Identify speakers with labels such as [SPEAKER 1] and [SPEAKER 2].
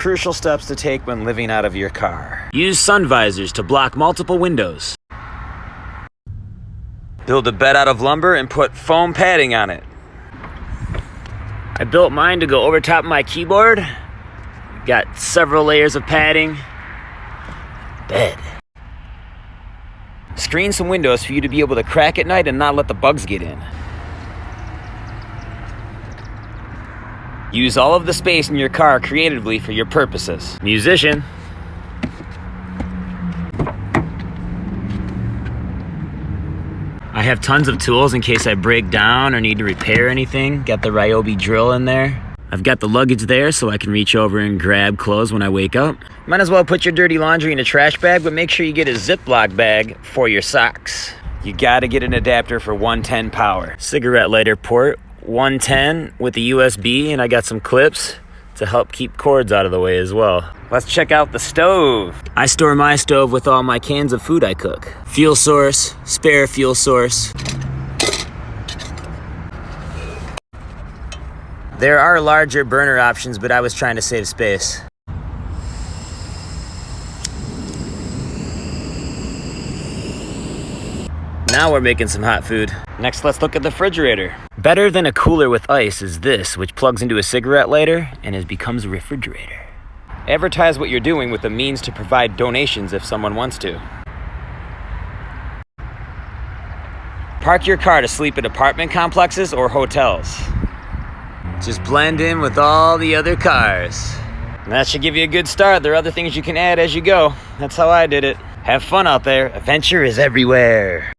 [SPEAKER 1] crucial steps to take when living out of your car. Use sun visors to block multiple windows. Build a bed out of lumber and put foam padding on it. I built mine to go over top of my keyboard. Got several layers of padding. Bed. Screen some windows for you to be able to crack at night and not let the bugs get in. Use all of the space in your car creatively for your purposes. Musician. I have tons of tools in case I break down or need to repair anything. Got the Ryobi drill in there. I've got the luggage there so I can reach over and grab clothes when I wake up. Might as well put your dirty laundry in a trash bag, but make sure you get a Ziploc bag for your socks. You gotta get an adapter for 110 power. Cigarette lighter port, 110 with the USB, and I got some clips to help keep cords out of the way as well. Let's check out the stove. I store my stove with all my cans of food I cook. Fuel source, spare fuel source. There are larger burner options, but I was trying to save space. Now we're making some hot food. Next, let's look at the refrigerator. Better than a cooler with ice is this, which plugs into a cigarette lighter and becomes a refrigerator. Advertise what you're doing with the means to provide donations if someone wants to. Park your car to sleep at apartment complexes or hotels. Just blend in with all the other cars. And that should give you a good start. There are other things you can add as you go. That's how I did it. Have fun out there. Adventure is everywhere.